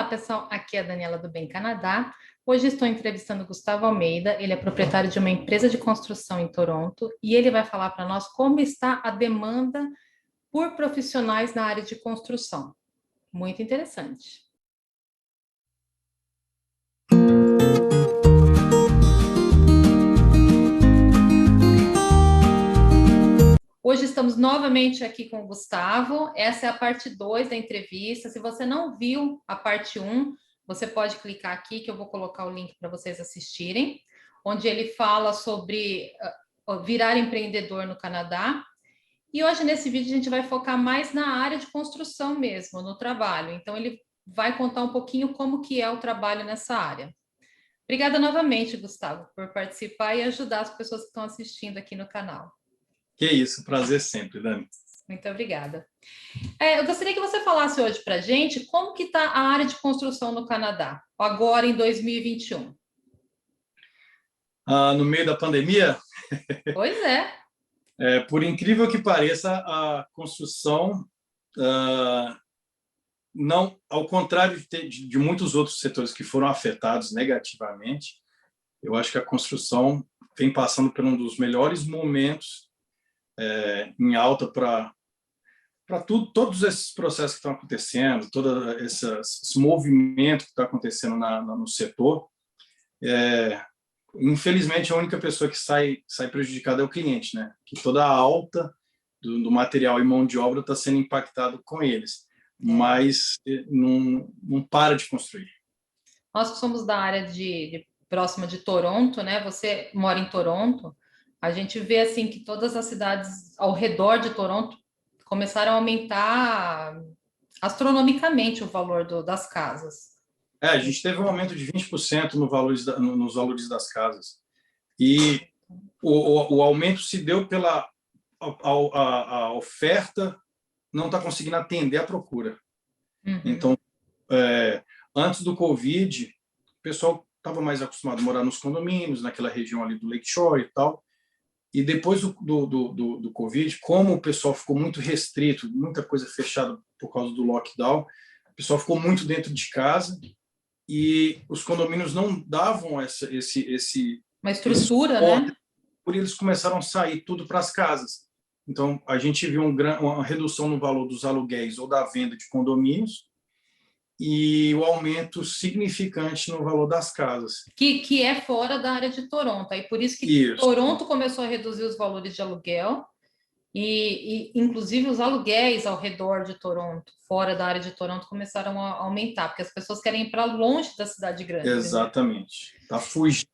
pessoal, aqui é a Daniela do Bem Canadá. Hoje estou entrevistando o Gustavo Almeida, ele é proprietário de uma empresa de construção em Toronto e ele vai falar para nós como está a demanda por profissionais na área de construção. Muito interessante. Hoje estamos novamente aqui com o Gustavo. Essa é a parte 2 da entrevista. Se você não viu a parte 1, você pode clicar aqui que eu vou colocar o link para vocês assistirem, onde ele fala sobre virar empreendedor no Canadá. E hoje, nesse vídeo, a gente vai focar mais na área de construção mesmo, no trabalho. Então, ele vai contar um pouquinho como que é o trabalho nessa área. Obrigada novamente, Gustavo, por participar e ajudar as pessoas que estão assistindo aqui no canal. Que isso, prazer sempre, Dani. Muito obrigada. Eu gostaria que você falasse hoje para a gente como que está a área de construção no Canadá, agora em 2021. No meio da pandemia? Pois é. Por incrível que pareça, a construção, não, ao contrário de muitos outros setores que foram afetados negativamente, eu acho que a construção vem passando por um dos melhores momentos em alta para todos esses processos que estão acontecendo, todo esse movimento que está acontecendo no setor. Infelizmente, a única pessoa que sai prejudicada é o cliente, né? Que toda a alta do material e mão de obra está sendo impactado com eles, mas não para de construir. Nós que somos da área próxima de Toronto, né? Você mora em Toronto, a gente vê assim que todas as cidades ao redor de Toronto começaram a aumentar astronomicamente o valor das casas. A gente teve um aumento de 20% nos valores das casas. E o aumento se deu pela a oferta não está conseguindo atender a procura. Uhum. Então, antes do Covid, o pessoal estava mais acostumado a morar nos condomínios, naquela região ali do Lakeshore e tal. E depois do Covid, como o pessoal ficou muito restrito, muita coisa fechada por causa do lockdown, o pessoal ficou muito dentro de casa e os condomínios não davam uma estrutura, né? Por eles começaram a sair tudo para as casas. Então, a gente viu uma redução no valor dos aluguéis ou da venda de condomínios e o aumento significante no valor das casas. Que é fora da área de Toronto. Aí por isso que Toronto começou a reduzir os valores de aluguel e inclusive, os aluguéis ao redor de Toronto, fora da área de Toronto, começaram a aumentar, porque as pessoas querem ir para longe da cidade grande. Exatamente. Está fugindo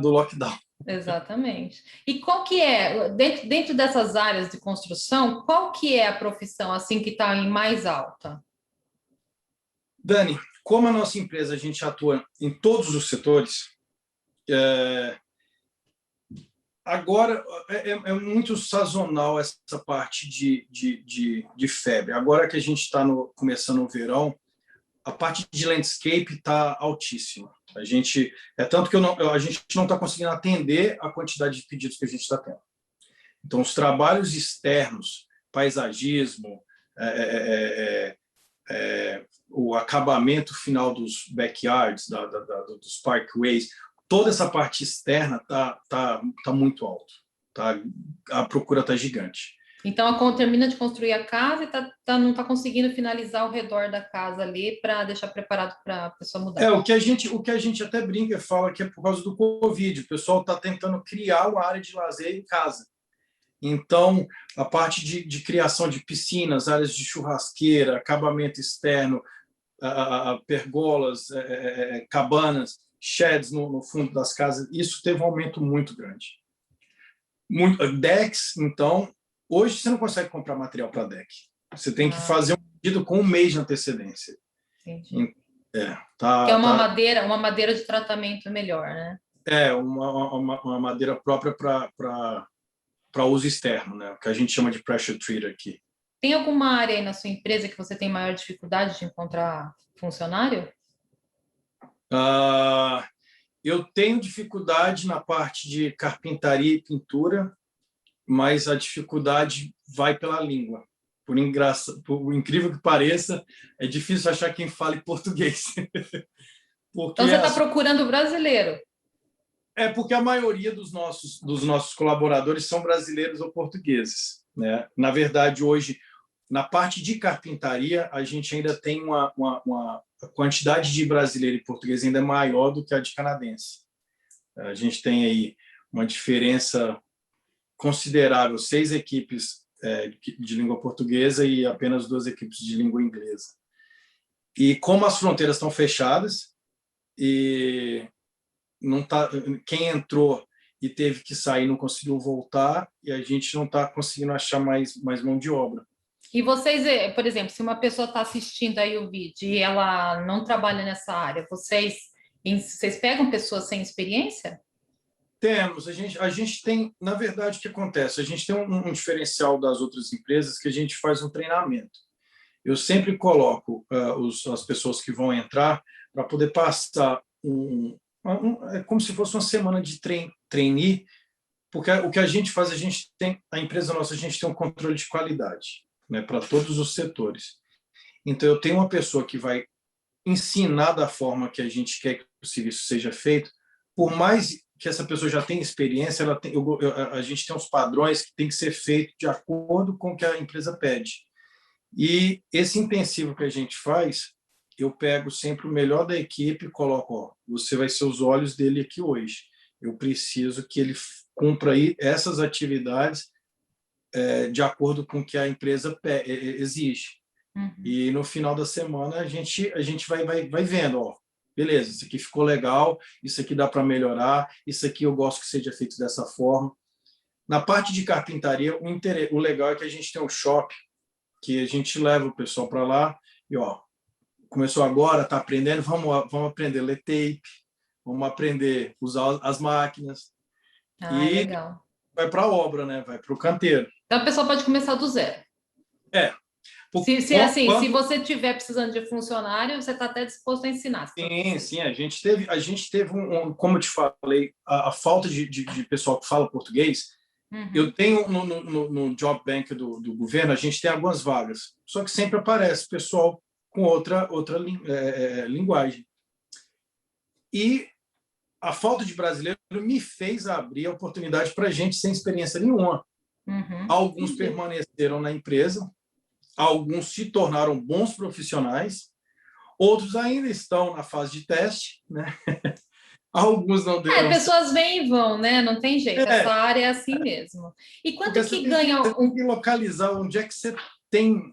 do lockdown. Exatamente. E qual que é, dentro dessas áreas de construção, qual que é a profissão assim que está em mais alta? Dani, como a nossa empresa, a gente atua em todos os setores, agora é muito sazonal essa parte de febre. Agora que a gente está começando o verão, a parte de landscape está altíssima. Tanto que a gente não está conseguindo atender a quantidade de pedidos que a gente está tendo. Então, os trabalhos externos, paisagismo, o acabamento final dos backyards, dos parkways, toda essa parte externa tá muito alto. A procura está gigante. Então, termina de construir a casa e não está conseguindo finalizar ao redor da casa ali para deixar preparado para a pessoa mudar. O que a gente até brinca e fala que é por causa do Covid. O pessoal está tentando criar uma área de lazer em casa. Então, a parte de criação de piscinas, áreas de churrasqueira, acabamento externo, pergolas, cabanas, sheds no fundo das casas, isso teve um aumento muito grande. Decks, então, hoje você não consegue comprar material para deck. Você tem que fazer um pedido com um mês de antecedência. Entendi. Que é uma madeira de tratamento melhor, né? Uma madeira própria para uso externo, né? Que a gente chama de pressure treater aqui. Tem alguma área aí na sua empresa que você tem maior dificuldade de encontrar funcionário? Eu tenho dificuldade na parte de carpintaria e pintura, mas a dificuldade vai pela língua. por incrível que pareça, é difícil achar quem fale português. Porque Então, você está procurando brasileiro. porque a maioria dos nossos colaboradores são brasileiros ou portugueses, né? Na verdade, hoje, na parte de carpintaria, a gente ainda tem uma quantidade de brasileiro e português ainda maior do que a de canadense. A gente tem aí uma diferença considerável, 6 equipes de língua portuguesa e apenas 2 equipes de língua inglesa. E como as fronteiras estão fechadas e não tá, quem entrou e teve que sair não conseguiu voltar, e a gente não está conseguindo achar mais mão de obra. E vocês, por exemplo, se uma pessoa está assistindo aí o vídeo e ela não trabalha nessa área, vocês pegam pessoas sem experiência? Temos, a gente tem, na verdade, o que acontece? A gente tem um diferencial das outras empresas que a gente faz um treinamento. Eu sempre coloco as pessoas que vão entrar para poder passar é como se fosse uma semana de trainee, porque o que a gente faz, a empresa nossa, a gente tem um controle de qualidade, né, para todos os setores. Então, eu tenho uma pessoa que vai ensinar da forma que a gente quer que o serviço seja feito, por mais que essa pessoa já tenha experiência, a gente tem uns padrões que tem que ser feito de acordo com o que a empresa pede. E esse intensivo que a gente faz, eu pego sempre o melhor da equipe e coloco, ó, você vai ser os olhos dele aqui hoje. Eu preciso que ele cumpra aí essas atividades de acordo com o que a empresa exige. Uhum. E no final da semana a gente vai vendo, ó, beleza, isso aqui ficou legal, isso aqui dá para melhorar, isso aqui eu gosto que seja feito dessa forma. Na parte de carpintaria, o legal é que a gente tem um shop que a gente leva o pessoal para lá e, ó, começou agora, está aprendendo, vamos aprender a ler tape, vamos aprender a usar as máquinas. Ah, E legal. vai para a obra, né? Vai para o canteiro. Então a pessoa pode começar do zero. É. Se você estiver precisando de funcionário, você está até disposto a ensinar. Sim, a gente teve como eu te falei, a falta de pessoal que fala português. Uhum. Eu tenho no Job Bank do governo, a gente tem algumas vagas, só que sempre aparece pessoal com outra linguagem. E a falta de brasileiro me fez abrir a oportunidade para gente sem experiência nenhuma. Uhum. Alguns permaneceram na empresa, alguns se tornaram bons profissionais, outros ainda estão na fase de teste, né? Alguns não deram. Pessoas vêm e vão, né? Não tem jeito. Essa área é assim mesmo. E quanto que ganha você tem que localizar onde é que você tem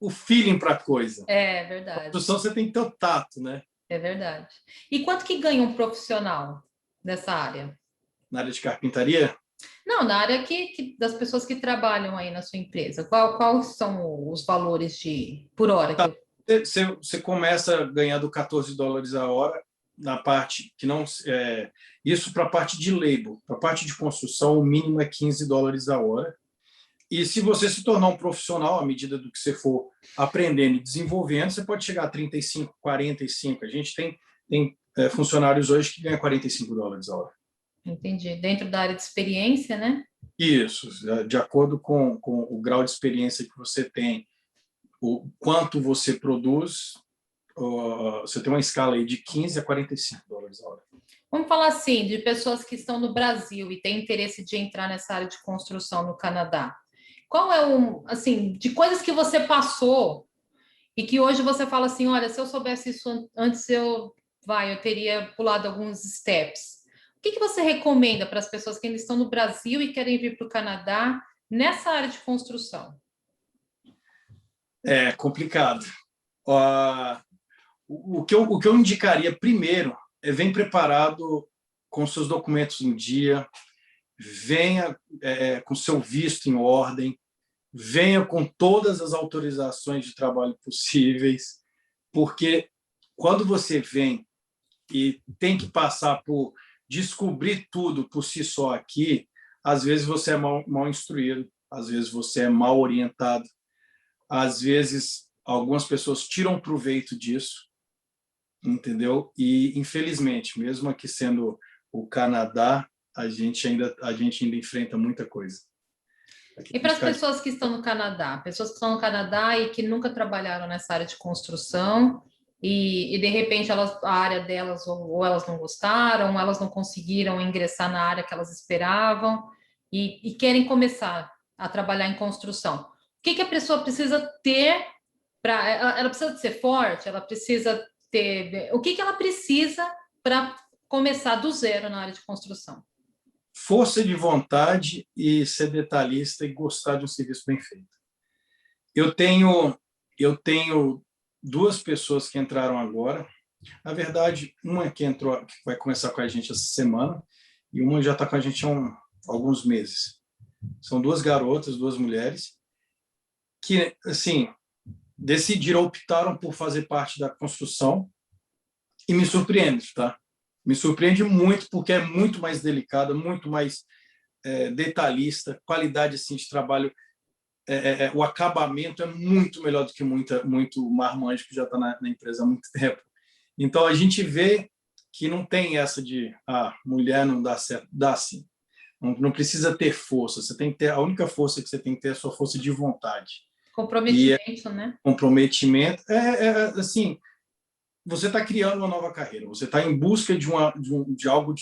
o feeling para a coisa. É verdade. A construção você tem que ter o tato, né? É verdade. E quanto que ganha um profissional dessa área? Na área de carpintaria? Não, na área das pessoas que trabalham aí na sua empresa. Quais são os valores por hora? Tá. Você começa ganhando $14 a hora na parte que não isso para a parte de labor. Para a parte de construção, o mínimo é $15 a hora. E se você se tornar um profissional, à medida do que você for aprendendo e desenvolvendo, você pode chegar a 35, 45. A gente tem funcionários hoje que ganham $45 a hora. Entendi. Dentro da área de experiência, né? Isso, de acordo com o grau de experiência que você tem, o quanto você produz, você tem uma escala aí de $15 a $45 a hora. Vamos falar assim, de pessoas que estão no Brasil e têm interesse de entrar nessa área de construção no Canadá. Qual é assim, de coisas que você passou e que hoje você fala assim, olha, se eu soubesse isso antes, eu teria pulado alguns steps. O que você recomenda para as pessoas que ainda estão no Brasil e querem vir para o Canadá nessa área de construção? É complicado. O que eu indicaria primeiro é vem preparado com seus documentos em dia, venha com seu visto em ordem, venha com todas as autorizações de trabalho possíveis, porque quando você vem e tem que passar por descobrir tudo por si só aqui, às vezes você é mal instruído, às vezes você é mal orientado, às vezes algumas pessoas tiram proveito disso, entendeu? E infelizmente, mesmo aqui sendo o Canadá, a gente ainda enfrenta muita coisa. E para as pessoas que estão no Canadá? Pessoas que estão no Canadá e que nunca trabalharam nessa área de construção e de repente, a área delas, ou elas não gostaram, ou elas não conseguiram ingressar na área que elas esperavam e querem começar a trabalhar em construção. O que a pessoa precisa ter para... Ela precisa ser forte? Ela precisa ter... O que ela precisa para começar do zero na área de construção? Força de vontade e ser detalhista e gostar de um serviço bem feito. Eu tenho 2 pessoas que entraram agora. Na verdade, uma que entrou, que vai começar com a gente essa semana, e uma já está com a gente há alguns meses. São 2 garotas, 2 mulheres, que, assim, optaram por fazer parte da construção e me surpreende, tá? Me surpreende muito, porque é muito mais delicada, muito mais detalhista, qualidade assim, de trabalho, o acabamento é muito melhor do que muito marmanjo que já está na empresa há muito tempo. Então, a gente vê que não tem essa de mulher não dá certo, dá sim. Não precisa ter força, você tem que ter, a única força que você tem que ter é a sua força de vontade. Comprometimento, né? Comprometimento, assim, você está criando uma nova carreira, você está em busca de algo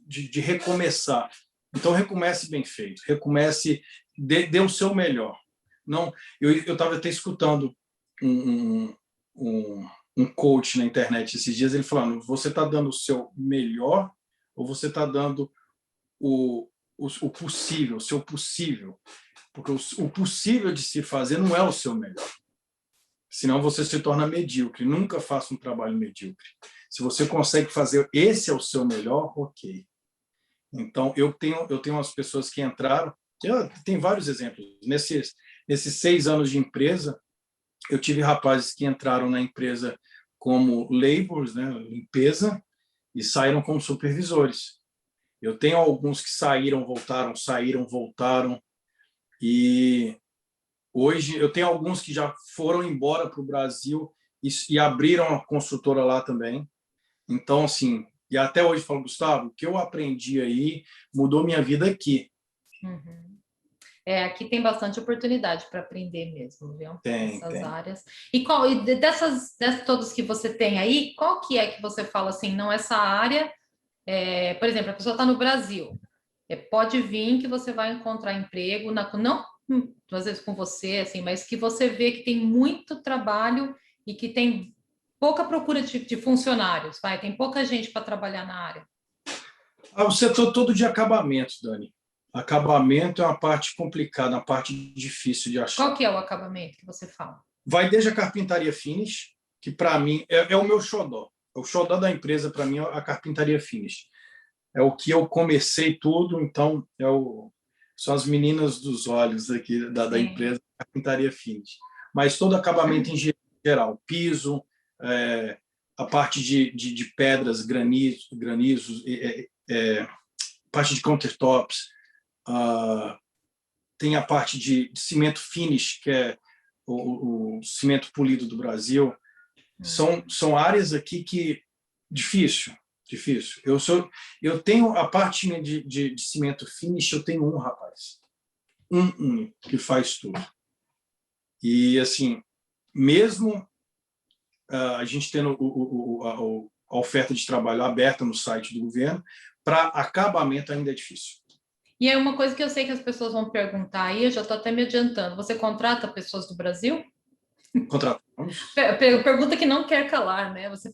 de recomeçar. Então, recomece bem feito, recomece, dê o seu melhor. Não, eu estava até escutando um coach na internet esses dias, ele falando, você está dando o seu melhor ou você está dando o possível, o seu possível? Porque o possível de se fazer não é o seu melhor. Senão você se torna medíocre. Nunca faça um trabalho medíocre. Se você consegue fazer, esse é o seu melhor, ok. Então, eu tenho umas pessoas que entraram, tem vários exemplos. Nesses 6 anos de empresa, eu tive rapazes que entraram na empresa como laborers, né, limpeza, e saíram como supervisores. Eu tenho alguns que saíram, voltaram, e hoje eu tenho alguns que já foram embora para o Brasil e abriram a construtora lá também. Então, assim, e até hoje eu falo, Gustavo, o que eu aprendi aí mudou minha vida aqui. Uhum. Aqui tem bastante oportunidade para aprender mesmo, viu? Tem. Áreas. E dessas todas que você tem aí, qual que é que você fala assim, não, essa área, por exemplo, a pessoa está no Brasil, pode vir que você vai encontrar emprego, não às vezes com você, assim, mas que você vê que tem muito trabalho e que tem pouca procura de funcionários, tem pouca gente para trabalhar na área. O setor todo de acabamento, Dani. Acabamento é uma parte complicada, uma parte difícil de achar. Qual que é o acabamento que você fala? Vai desde a carpintaria finish, que para mim é o meu xodó. O xodó da empresa, para mim, é a carpintaria finish. É o que eu comecei tudo, então são as meninas dos olhos aqui da empresa, carpintaria finish. Mas todo acabamento em geral, piso, a parte de pedras, granizos, parte de countertops, tem a parte de cimento finish, que é o cimento polido do Brasil. São áreas aqui que difícil. Eu tenho a parte de cimento finish, eu tenho um rapaz, um que faz tudo. E assim, mesmo a gente tendo a oferta de trabalho aberta no site do governo, para acabamento ainda é difícil. E é uma coisa que eu sei que as pessoas vão perguntar aí, eu já estou até me adiantando. Você contrata pessoas do Brasil? Contratamos. Pergunta que não quer calar, né? Você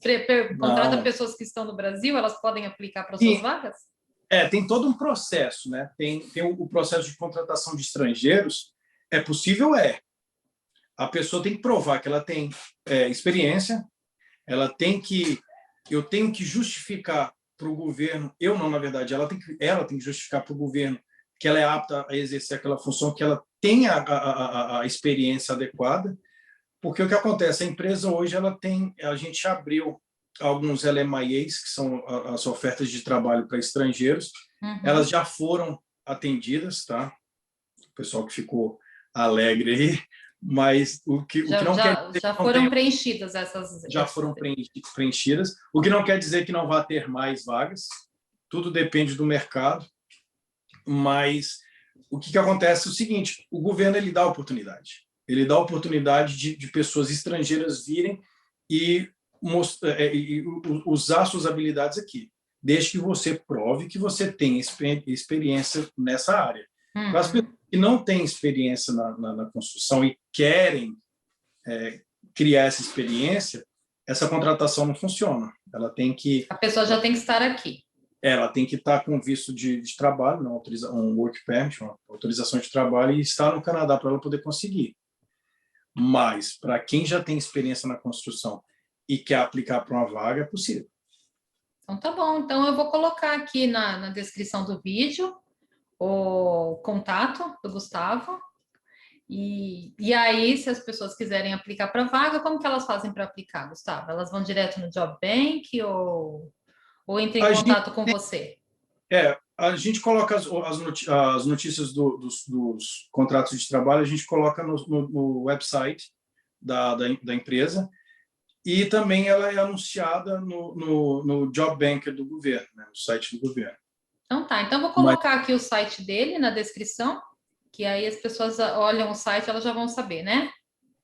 contrata pessoas que estão no Brasil, elas podem aplicar para suas vagas? Tem todo um processo, né? Tem o processo de contratação de estrangeiros. É possível, a pessoa tem que provar que ela tem experiência, eu tenho que justificar para o governo, eu não, na verdade, ela tem que justificar para o governo que ela é apta a exercer aquela função, que ela tem a experiência adequada, porque o que acontece, a empresa hoje a gente abriu alguns LMIAs, que são as ofertas de trabalho para estrangeiros, elas já foram atendidas, tá? O pessoal que ficou alegre aí, mas o que não quer dizer já foram preenchidas já foram preenchidas, o que não quer dizer que não vá ter mais vagas, tudo depende do mercado, mas o que acontece é o seguinte, o governo ele dá oportunidade. Ele dá oportunidade de pessoas estrangeiras virem e usar suas habilidades aqui, desde que você prove que você tem experiência nessa área. Para as pessoas que não têm experiência na construção e querem criar essa experiência, essa contratação não funciona. Ela tem que... A pessoa já tem que estar aqui. Ela tem que estar com visto de trabalho, um work permit, uma autorização de trabalho, e estar no Canadá para ela poder conseguir. Mas, para quem já tem experiência na construção e quer aplicar para uma vaga, é possível. Então, tá bom. Então, eu vou colocar aqui na descrição do vídeo o contato do Gustavo. E aí, se as pessoas quiserem aplicar para vaga, como que elas fazem para aplicar, Gustavo? Elas vão direto no Job Bank ou entram em contato com você? A gente coloca as notícias dos contratos de trabalho, a gente coloca no website da empresa, e também ela é anunciada no Job Bank do governo, né, no site do governo. Então tá, então eu vou colocar aqui o site dele na descrição, que aí as pessoas olham o site, elas já vão saber, né?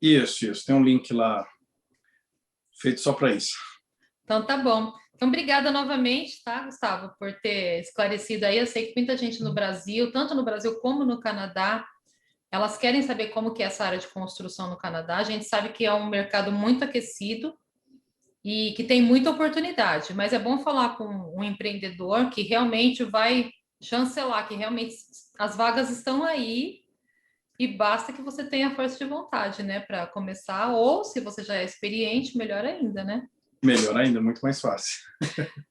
Isso, tem um link lá feito só para isso. Então tá bom. Então, obrigada novamente, tá, Gustavo, por ter esclarecido aí. Eu sei que muita gente no Brasil, tanto no Brasil como no Canadá, elas querem saber como que é essa área de construção no Canadá. A gente sabe que é um mercado muito aquecido e que tem muita oportunidade, mas é bom falar com um empreendedor que realmente vai chancelar, que realmente as vagas estão aí e basta que você tenha força de vontade, né, para começar, ou se você já é experiente, melhor ainda, né? Melhor ainda, muito mais fácil.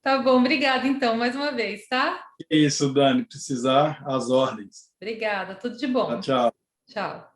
Tá bom, obrigada então, mais uma vez, tá? É isso, Dani, precisar, as ordens. Obrigada, tudo de bom. Tchau. Tchau.